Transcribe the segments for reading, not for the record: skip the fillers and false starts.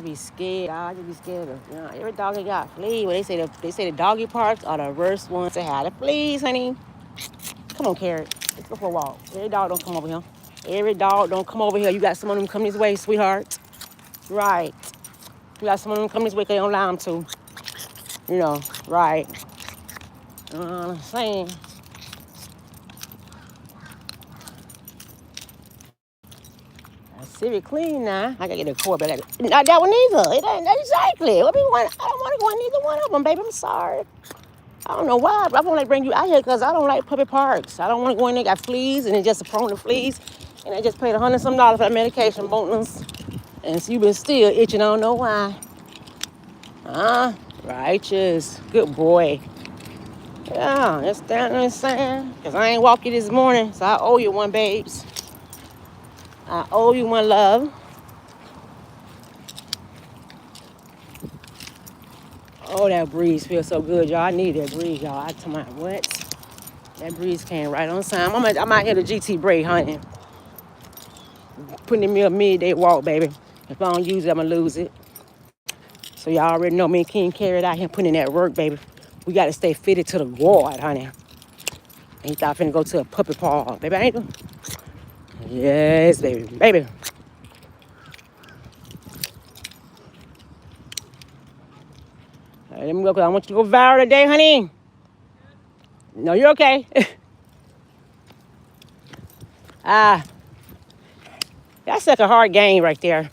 be scared. I just be scared of, every dog ain't got fleas. Well, they say the doggy parks are the worst ones to have the fleas, honey. Come on, Carrot. Let's go for a walk. Every dog don't come over here. Every dog don't come over here. You got some of them come this way, sweetheart. Right. You got some of them come this way 'cause they don't allow them to. Right. I'm saying. Civic clean now. I gotta get the cord, but not that one either. It ain't that exactly. What people want? I don't want to go in either one of them, baby. I'm sorry. I don't know why, but I want to bring you out here because I don't like public parks. I don't want to go in there, got fleas, and it's just prone to fleas. And I just paid $100 for that medication, bonus. And so you been still itching. I don't know why. Righteous. Good boy. Yeah, that's down there saying. Because I ain't walk you this morning, so I owe you one, babes. I owe you one, love. Oh, that breeze feels so good, y'all. I need that breeze, y'all. I tell my what? That breeze came right on time. I'm out here to GT break hunting. Putting me a midday walk, baby. If I don't use it, I'm going to lose it. So y'all already know me and King carried out here putting in that work, baby. We got to stay fitted to the guard, honey. Ain't thought finna go to a puppy park, baby. Ain't you? Yes, baby. Baby. All right, let me go, because I want you to go viral today, honey. No, you're okay. That's like a hard game right there.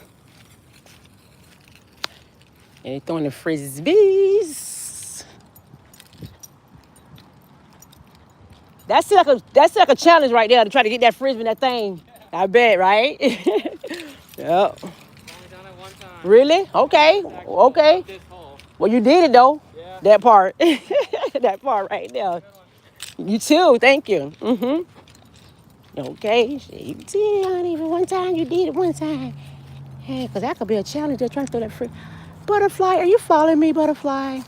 And they throwing the frisbees. That's like a challenge right there to try to get that frisbee in that thing. I bet, right? Yep. Really? Okay. Okay. Well, you did it though. Yeah. That part. That part right there. You too. Thank you. Okay. You did it, honey. For one time, you did it one time. Hey, because that could be a challenge. They're trying to throw that free. Butterfly, are you following me, Butterfly?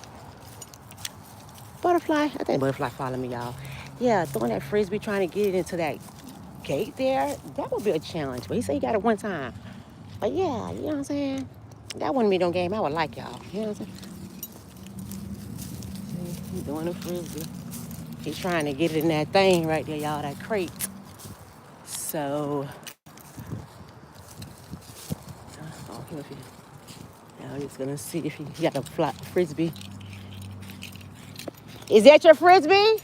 Butterfly? I think Butterfly following me, y'all. Yeah, throwing that frisbee, trying to get it into that gate there. That would be a challenge. But he said he got it one time. But yeah, you know what I'm saying? That wouldn't be no game I would like, y'all. You know what I'm saying? See, he's doing the frisbee. He's trying to get it in that thing right there, y'all, that crate. So, I'm just gonna see if he got a flat frisbee. Is that your frisbee?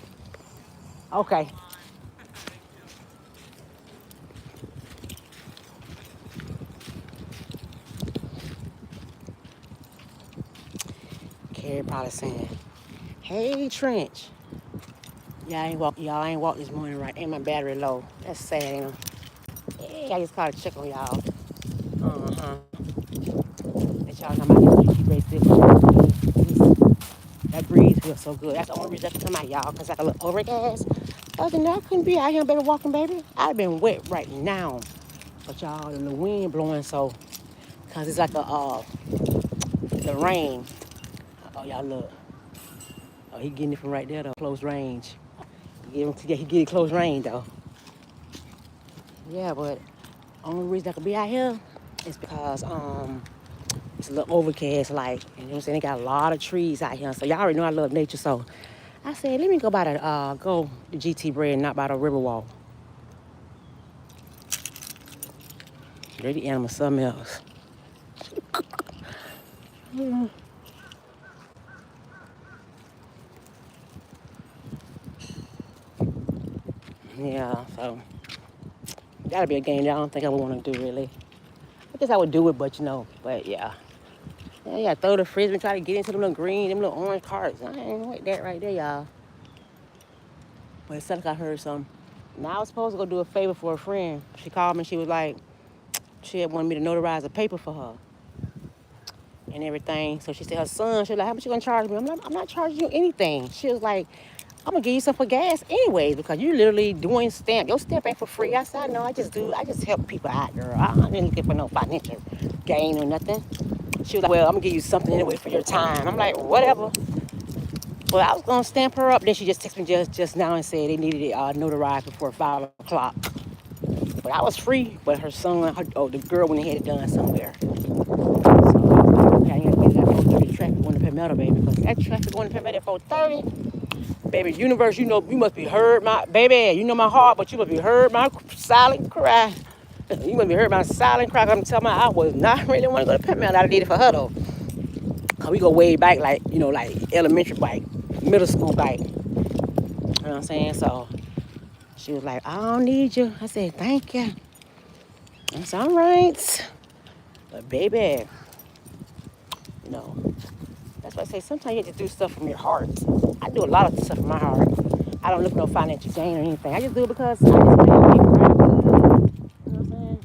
Okay. Carrie probably saying, "Hey, Trench, y'all ain't walk this morning, right? Ain't my battery low? That's sad, ain't it? Yeah, I just called to check on y'all. That y'all come out here, keep race that breeze feels so good. That's the only reason I can come out, y'all, because I can look overcast. Other than that, I couldn't be out here, baby, walking, baby. I'd have been wet right now. But y'all, and the wind blowing so, because it's like the rain. Oh, y'all look. Oh, he getting it from right there, though, close Range. He get it close range, though. Yeah, but only reason I could be out here is because it's a little overcast, like, you know what I'm saying? They got a lot of trees out here. So y'all already know I love nature, so I said, let me go by the GT bread and not by the Riverwalk. They're the animals, something else. Yeah, so that'll be a game that I don't think I would want to do, really. I guess I would do it, but yeah. Yeah, throw the frisbee and try to get into them little green, them little orange carts. I ain't like that right there, y'all. But it sounded like I heard something. Now I was supposed to go do a favor for a friend. She called me, she was like, she had wanted me to notarize a paper for her and everything. So she said her son, she was like, how much you gonna charge me? I'm not charging you anything. She was like, I'm gonna give you some for gas anyways because you literally doing stamp. Your stamp ain't for free. I said, no, I just help people out, girl. I ain't looking for no financial gain or nothing. She was like, well, I'm gonna give you something anyway for your time. I'm like, whatever. But I was gonna stamp her up. Then she just texted me just now and said they needed it notarized before 5 o'clock. But I was free. But her son, the girl went ahead and done somewhere. So metal, baby, because that traffic going to Pep at 4:30. Baby, universe, you know, you must be heard my, baby, you know my heart, but you must be heard my silent cry. You must be heard my silent cry. I'm telling you, I was not really want to go to Pep I did it for her, though. Because we go way back, like, you know, like elementary bike, middle school bike. You know what I'm saying? So she was like, I don't need you. I said, thank you. That's all right. But baby, you know, that's why I say sometimes you have to do stuff from your heart. I do a lot of stuff from my heart. I don't look for no financial gain or anything. I just do it because I just want to make people right. You know what I'm saying?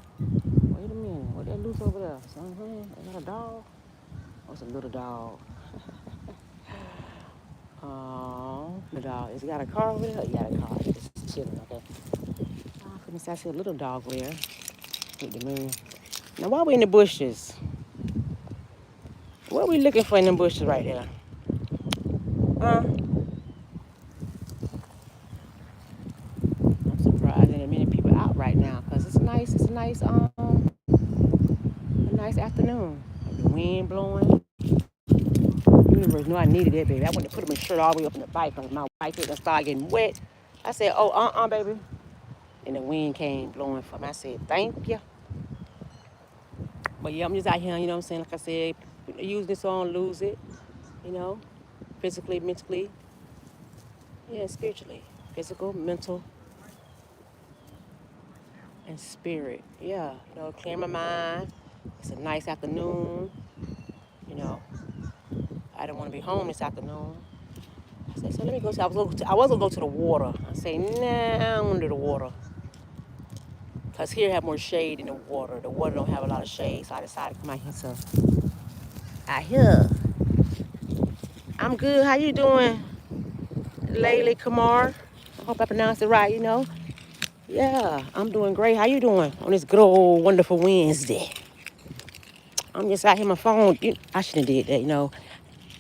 Wait a minute. What that loose over there? Something? Is that a dog? Oh, it's a little dog. Oh, the dog. Is he got a car over there? He got a car. He's just chilling, okay? Oh, goodness, I see a little dog over there with the moon. Now, while we in the bushes, what are we looking for in the bushes right there? I'm surprised there are many people out right now because a nice afternoon. The wind blowing. Universe knew I needed that, baby. I went to put my shirt all the way up in the bike because my bike didn't start getting wet. I said, oh, baby. And the wind came blowing from me. I said, thank you. But yeah, I'm just out here, you know what I'm saying? Like I said, use this on, lose it, you know, physically, mentally, yeah, spiritually. Physical, mental, and spirit. Yeah, you know, clear my mind. It's a nice afternoon, you know. I didn't want to be home this afternoon. I said, so let me go. I was gonna go to the water. I say, nah, I'm under the water. Cause here have more shade than the water. The water don't have a lot of shade, so I decided to come out here. So out here, I'm good. How you doing, Laylee Kamar? I hope I pronounced it right. You know. Yeah, I'm doing great. How you doing on this good old wonderful Wednesday? I'm just out here. My phone. I shouldn't have did that. You know,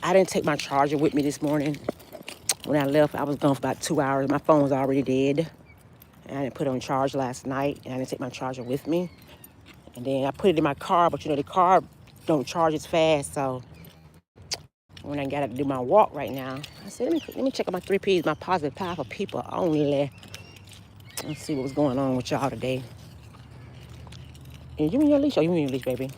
I didn't take my charger with me this morning. When I left, I was gone for about 2 hours. My phone was already dead. And I didn't put it on charge last night, and I didn't take my charger with me. And then I put it in my car, but you know the car don't charge as fast. So when I got to do my walk right now, I said, let me check out my 3Ps, my positive powerful people only. Let's see what was going on with y'all today. And you in your leash? Oh, you in your leash, baby.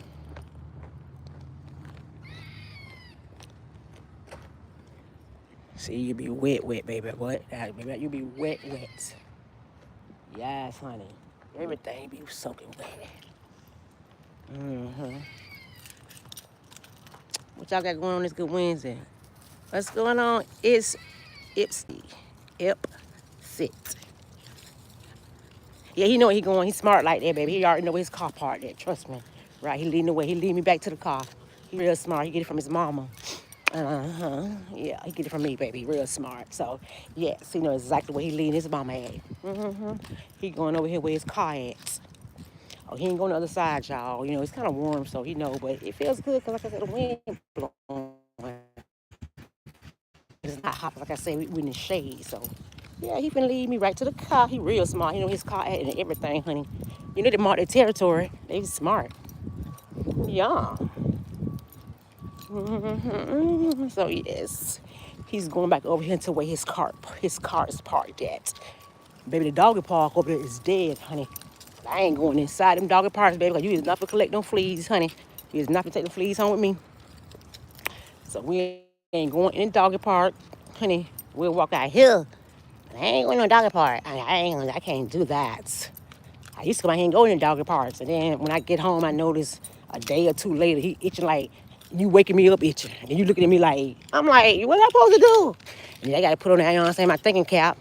See, you be wet, baby. What? Baby, you be wet. Yes, honey. Everything be soaking wet. Mm-hmm. What y'all got going on this good Wednesday? What's going on? It's Ipsy. Ip Sit. Yeah, he know where he going. He's smart like that, baby. He already know where his car parked at. Trust me. Right, he leading the way. He lead me back to the car. He real smart. He get it from his mama. Yeah, he get it from me, baby. Real smart. So, yes, he know exactly where he leading his mama at. He going over here where his car at. Oh, he ain't going to the other side, y'all. You know, it's kind of warm, so he know. But it feels good because, like I said, the wind blowing. It's not hot, like I said, we in the shade. So, yeah, he finna lead me right to the car. He real smart. He know his car at and everything, honey. You know they mark their territory. They smart. Yeah. So yes, he's going back over here to where his car is parked at. Baby, the doggy park over there is dead, honey. I ain't going inside them doggy parks, baby, because you is not for collect them fleas, honey. You is not for take the fleas home with me. So we ain't going in the doggy park, honey. We'll walk out here. I ain't going to no doggy park. I can't do that. I used to come out here and go in the doggy parks. And then when I get home, I notice a day or two later, he itching like, you waking me up itching. And you looking at me like, I'm like, what am I supposed to do? And I got to put on that, you know what I'm saying, my thinking cap.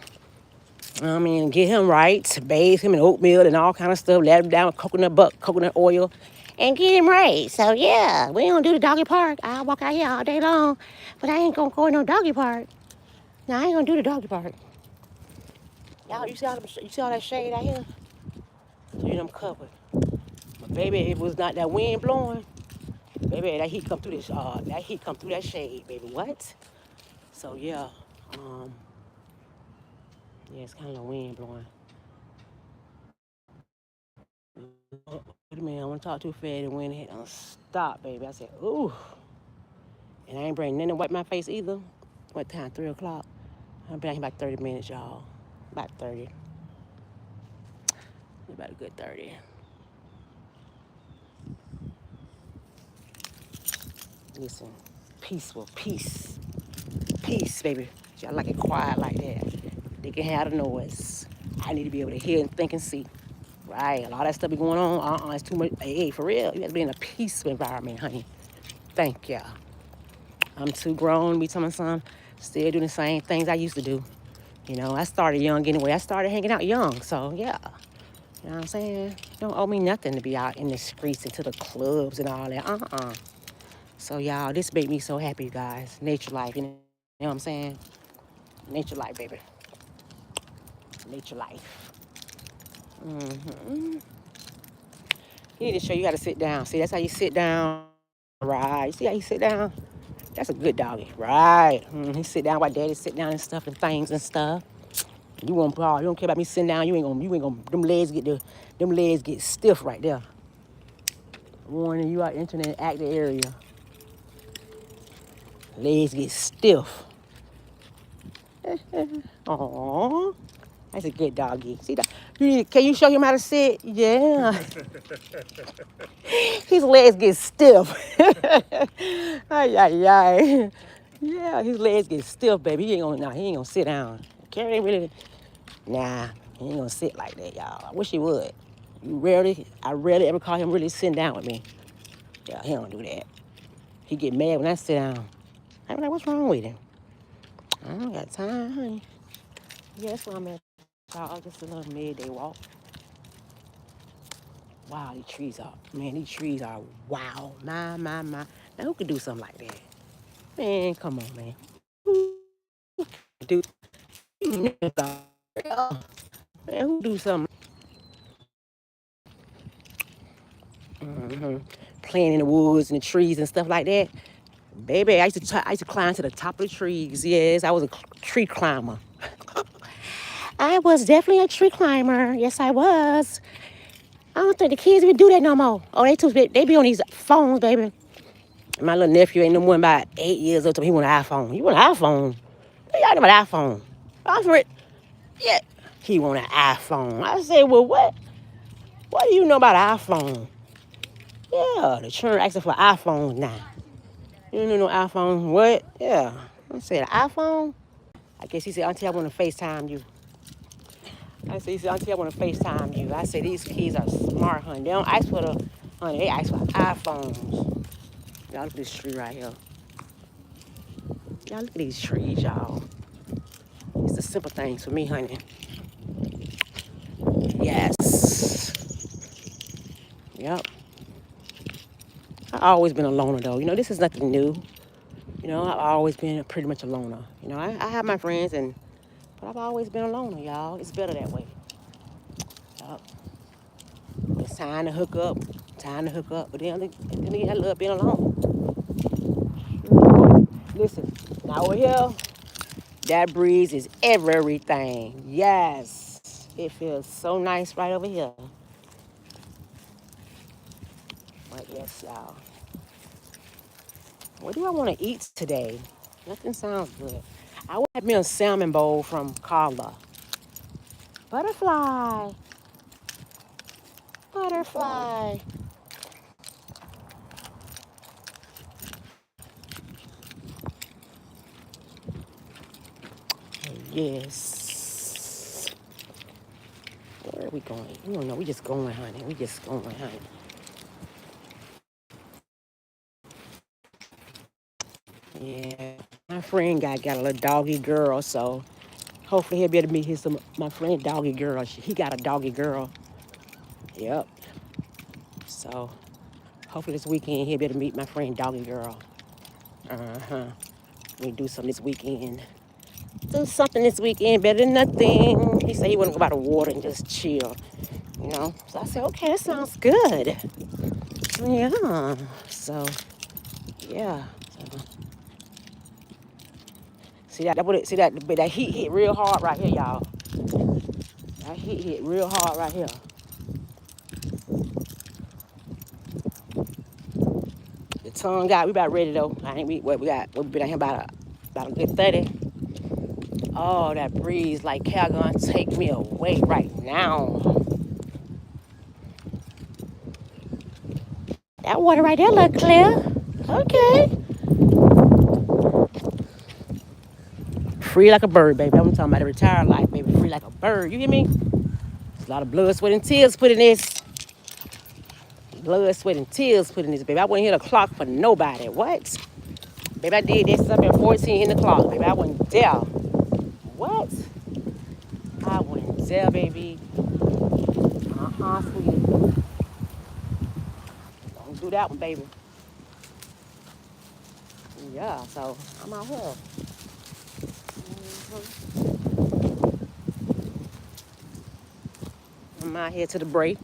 I mean, get him right, bathe him in oatmeal and all kind of stuff, let him down with coconut oil, and get him right. So, yeah, we don't do the doggy park. I'll walk out here all day long, but I ain't going to go in no doggy park. No, I ain't going to do the doggy park. Y'all, you see all that shade out here? So, you know, I'm covered. But, baby, it was not that wind blowing. Baby, that heat come through that shade, baby. What? So, yeah. Yeah, it's kind of wind blowing. Wait a minute, I want to talk too fast and went ahead and stop, baby. I said, ooh. And I ain't bringing nothing to wipe my face either. What time? 3 o'clock. I've been out here about 30 minutes, y'all. About 30. About a good 30. Listen, peaceful, peace. Peace, baby. Y'all like it quiet like that. They can have the noise. I need to be able to hear and think and see. Right? A lot of that stuff be going on. It's too much. Hey, for real. You have to be in a peaceful environment, honey. Thank ya. I'm too grown to be telling my son, still doing the same things I used to do. You know, I started young anyway. I started hanging out young. So, yeah. You know what I'm saying? Don't owe me nothing to be out in the streets and to the clubs and all that. So, y'all, this made me so happy, guys. Nature life, you know what I'm saying? Nature life, baby. Nature life. Mm-hmm. He need to show you how to sit down. See, that's how you sit down. Right. See how you sit down? That's a good doggy. Right. He sit down while daddy sit down and stuff and things and stuff. You won't you don't care about me sitting down. You ain't gonna them legs get stiff right there. Warning you are entering an active area. Legs get stiff. Aww. That's a good doggy. See that? Can you show him how to sit? Yeah. His legs get stiff. Ay, ay, ay. Yeah, his legs get stiff, baby. He ain't gonna sit down. Carrie ain't really, nah, he ain't gonna sit like that, y'all. I wish he would. I rarely ever call him really sitting down with me. Yeah, he don't do that. He get mad when I sit down. I'm like, what's wrong with him? I don't got time, honey. Yeah, that's why I'm at, y'all. Just a little midday walk. Wow, these trees are wow. My. Now, who could do something like that? Man, come on, man. Who do, man, who do something? Playing in the woods and the trees and stuff like that. Baby, I used to climb to the top of the trees. Yes, I was a tree climber. I was definitely a tree climber. Yes, I was. I don't think the kids even do that no more. Oh, they be on these phones, baby. My little nephew ain't no more than about 8 years old. He want an iPhone. You want an iPhone? Y'all know about iPhone? Offer it. Yeah. He want an iPhone. I say, well, what? What do you know about an iPhone? Yeah, the children asking for iPhones now. You don't know no iPhone? What? Yeah. I said, iPhone? I guess he said, Auntie, I want to FaceTime you. He said, Auntie, I want to FaceTime you. I said, these kids are smart, honey. They don't ask for honey, they ask for iPhones. Y'all look at this tree right here. Y'all look at these trees, y'all. It's the simple things for me, honey. Yes. Yep. I've always been a loner, though. You know, this is nothing new. You know, I've always been pretty much a loner. You know, I have my friends, but I've always been a loner, y'all. It's better that way. Yep. It's time to hook up. But then I love being alone. Listen, now over here, that breeze is everything. Yes. It feels so nice right over here. But yes, y'all. What do I want to eat today? Nothing sounds good. I want me a salmon bowl from Carla. Butterfly. Butterfly. Yes. Where are we going? We don't know. We just going, honey. Yeah. My friend got a little doggy girl, so hopefully he'll be able to meet my friend doggy girl. He got a doggy girl. Yep. So hopefully this weekend he'll be able to meet my friend doggy girl. We do something this weekend. Do something this weekend better than nothing. He said he want to go by the water and just chill. You know? So I said, okay, that sounds good. Yeah. So, yeah. So, that heat hit real hard right here, y'all. That heat hit real hard right here. tongue out. We about ready though. I think we got we been out here about a good 30. Oh, that breeze like Calgon take me away right now. That water right there look clear. Okay. Free like a bird, baby. That's what I'm talking about. The retired life, baby. Free like a bird. You hear me? There's a lot of blood, sweat, and tears put in this. Blood, sweat, and tears put in this, baby. I wouldn't hit a clock for nobody. What? Baby, I did this up at 14 in the clock, baby. I wasn't there. What? I wasn't there, baby. Sweetie. Don't do that one, baby. Yeah, so I'm out here. I'm out here to the break.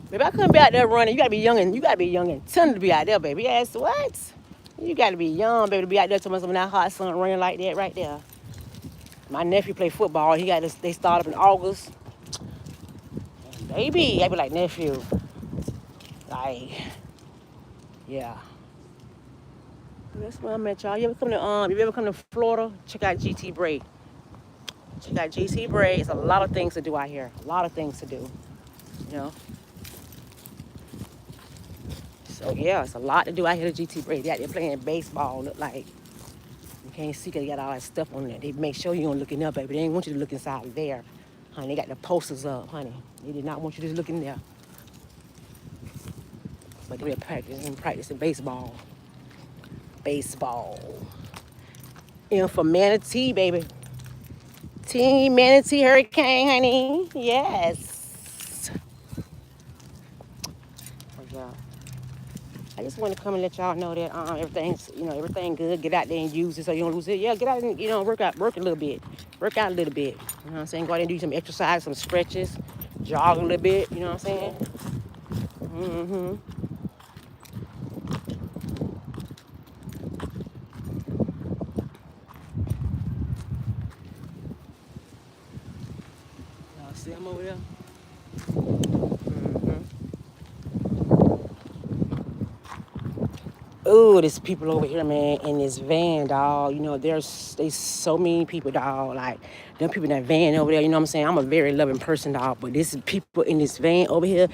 Baby, I couldn't be out there running. You gotta be young and tender to be out there, baby. Yes, what? You gotta be young, baby, to be out there to when that hot sun running like that right there. My nephew play football. They start up in August. Baby, I be like nephew. Like, yeah. That's where I'm at, y'all. You ever come to Florida? Check out GT Braid. Check out GT Braid. It's a lot of things to do out here. A lot of things to do. You know. So yeah, it's a lot to do out here at GT Braid. They out there playing baseball. Look like you can't see 'cause they got all that stuff on there. They make sure you don't look in there, baby. They ain't want you to look inside there. Honey, they got the posters up, honey. They did not want you to just look in there. But they're practicing baseball. Baseball. And for Manatee, baby. Team Manatee Hurricane, honey. Yes. Yeah. I just want to come and let y'all know that everything good. Get out there and use it so you don't lose it. Yeah, get out and work a little bit. Work out a little bit. You know what I'm saying? Go out there and do some exercise, some stretches, jog a little bit, you know what I'm saying? Mm-hmm. Y'all see him over there? Mm-hmm. Oh, there's people over here, man, in this van, dog. There's so many people, dog. Like, them people in that van over there, you know what I'm saying? I'm a very loving person, dog. But this is people in this van over here.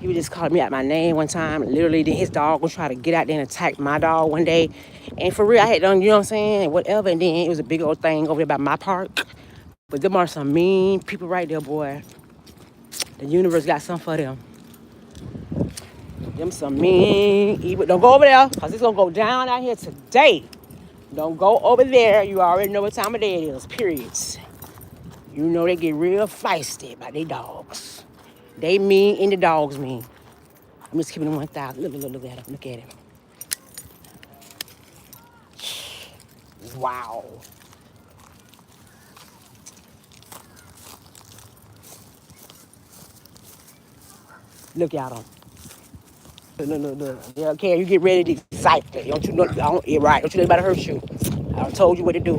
He was just calling me out my name one time. Literally, then his dog was trying to get out there and attack my dog one day. And for real, I had done, you know what I'm saying? Whatever. And then it was a big old thing over there by my park. But them are some mean people right there, boy. The universe got something for them. Them some mean evil. Don't go over there, because it's going to go down out here today. Don't go over there. You already know what time of day it is, period. You know they get real feisty by their dogs. They mean and the dogs mean. I'm just keeping them 1,000. Look at him. Look at him. Wow. Look at him. Look. Yeah, okay, you get ready to excite them. Don't you know? Right. Don't you let anybody hurt you. I done told you what to do.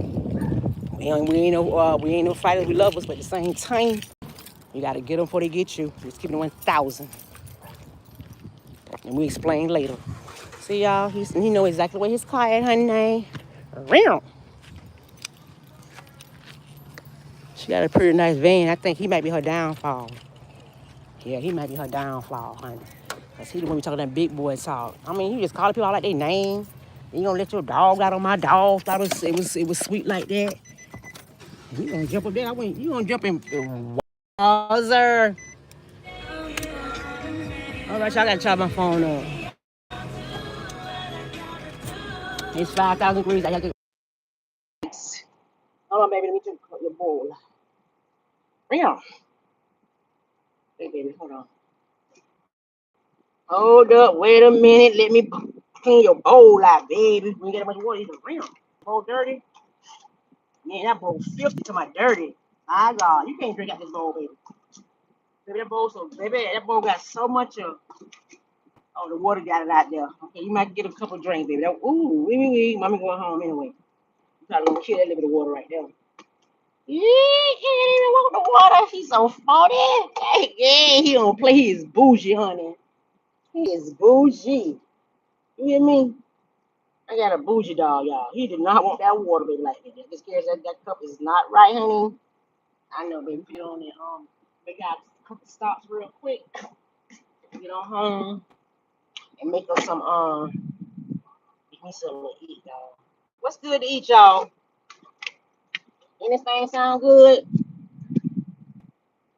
We ain't no fighters. We love us, but at the same time, you gotta get them before they get you. Just keep it 1,000, and we explain later. See y'all, he know exactly where his car at, honey. Real. She got a pretty nice van. I think he might be her downfall. Yeah, he might be her downfall, honey. Cause he the one we talking that big boy talk. I mean, you just calling people out like they name. You gonna let your dog out on my dog? Thought it was sweet like that. You gonna jump up there? You gonna jump in? Wowzer. All right, y'all gotta charge my phone up. It's 5,000 degrees. I gotta get. Hold on, baby. Let me drink your bowl. Real. Hey, baby, hold on. Hold up. Wait a minute. Let me clean your bowl out, baby. You get a bunch of water. It's real. Bowl dirty. Man, that bowl filthy to my dirty. My God, you can't drink out this bowl, baby. Baby, that bowl got so much of. Oh, the water got it out there. Okay, you might get a couple drinks, baby. Mommy going home anyway. Got a little kill that little bit of water right there. Yeah, he ain't even want the water. He's so funny. Yeah, he don't play. He is bougie, honey. He is bougie. You hear me? I got a bougie dog, y'all. He did not want that water, baby, like that. Just cares that cup is not right, honey. I know, baby. Put it on there. We got a couple stops real quick. Get on home and make us some give me something to eat, y'all. What's good to eat, y'all? Anything sound good?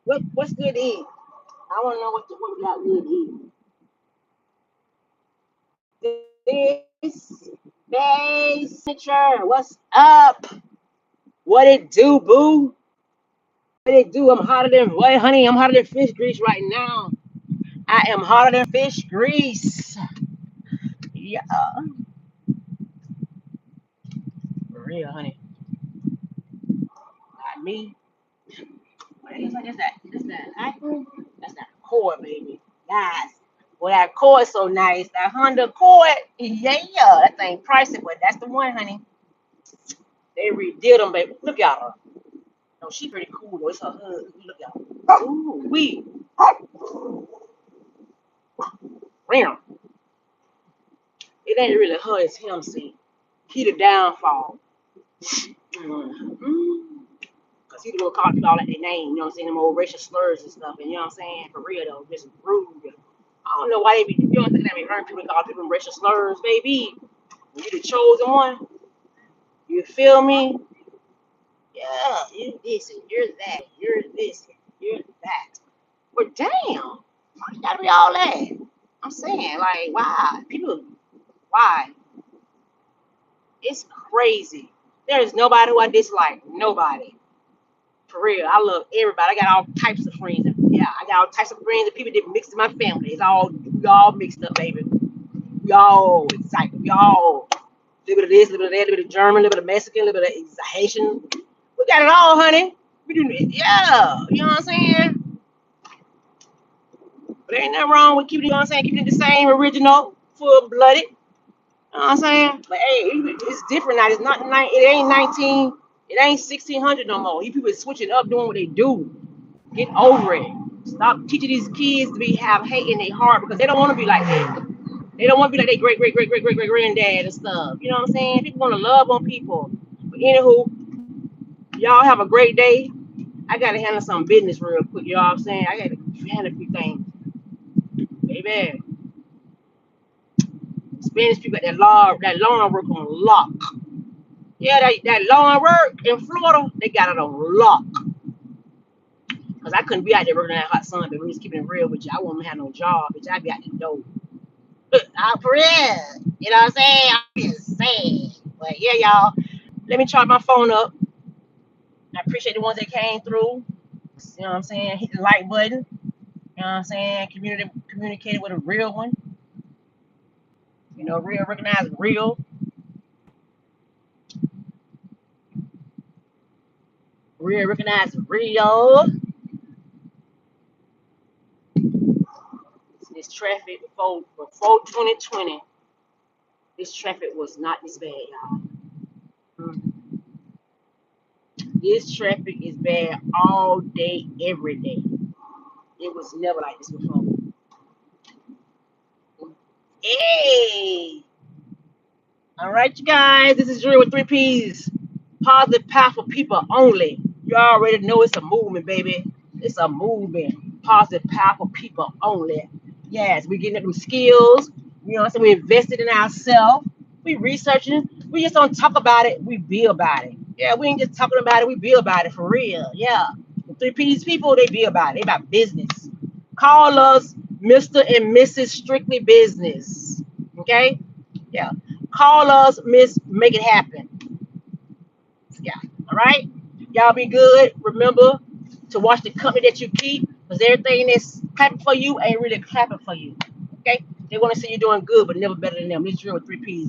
What's good to eat? I want to know what we got good to eat. This signature. What's up? What it do, boo? What it do? I'm hotter than what, honey? I'm hotter than fish grease right now. I am hotter than fish grease. Yeah, for real, honey. Not me. That's that acting. That's that cord, baby. Guys. Well, that cord so nice. That Honda Accord. Yeah, that thing pricey, but that's the one, honey. They redid them, baby. Look at her. No, she pretty cool though. It's her husband. Look at her. Ooh, we. Real. It ain't really her, it's him, see. He the downfall. Mm-hmm. Cause he the one called people all like their name, you know what I'm saying? Them old racial slurs and stuff. And you know what I'm saying? For real though, just rude. I don't know why they be, you don't think they be hearing people call people racial slurs, baby. You the chosen one. You feel me? Yeah, you this and you're that. You're this and you're that. But damn, why you gotta be all that? I'm saying, like, why? People, why? It's crazy. There is nobody who I dislike. Nobody. For real. I love everybody. I got all types of friends. Yeah, I got all types of friends and people that mixed in my family. We all mixed up, baby. We all excited. We all a little bit of this, a little bit of that, a little bit of German, a little bit of Mexican, a little bit of Haitian. We got it all, honey. We do it. Yeah. You know what I'm saying? But ain't nothing wrong with keeping, you know what I'm saying, keeping it the same original, full blooded. You know what I'm saying? But hey, it's different now. It's not it ain't 19, it ain't 1600 no more. You people switching up, doing what they do. Get over it. Stop teaching these kids to have hate in their heart because they don't want to be like that. They don't want to be like their great granddad and stuff. You know what I'm saying? People want to love on people. But anywho, y'all have a great day. I gotta handle some business real quick. You know what I'm saying? I gotta handle a few things. Baby, Spanish people got that lawn work on lock. Yeah, that lawn work in Florida, they got it on lock. Cause I couldn't be out there working in that hot sun, but we just keeping it real with you. I wouldn't have no job, bitch. I'd be out the door. I'm for real. You know what I'm saying? I'm just saying. But yeah, y'all. Let me charge my phone up. I appreciate the ones that came through. You know what I'm saying? Hit the like button. You know what I'm saying? Communicated with a real one. You know, real recognize real. Real recognize real. This traffic before 2020, this traffic was not this bad, y'all. Mm. This traffic is bad all day, every day. It was never like this before. Hey! All right, you guys. This is Drew with 3Ps. Positive, powerful people only. You already know it's a movement, baby. It's a movement. Positive, powerful people only. Yes, we getting them skills. You know what I'm saying? We invested in ourselves. We researching. We just don't talk about it. We build about it. Yeah, we ain't just talking about it. We build about it for real. Yeah. The 3Ps people, they build about it. They about business. Call us Mr. and Mrs. Strictly Business. Okay? Yeah. Call us Miss Make It Happen. Yeah. All right. Y'all be good. Remember to watch the company that you keep, because everything that's clapping for you ain't really clapping for you. Okay. They want to see you doing good, but never better than them. This is Drill with 3Ps.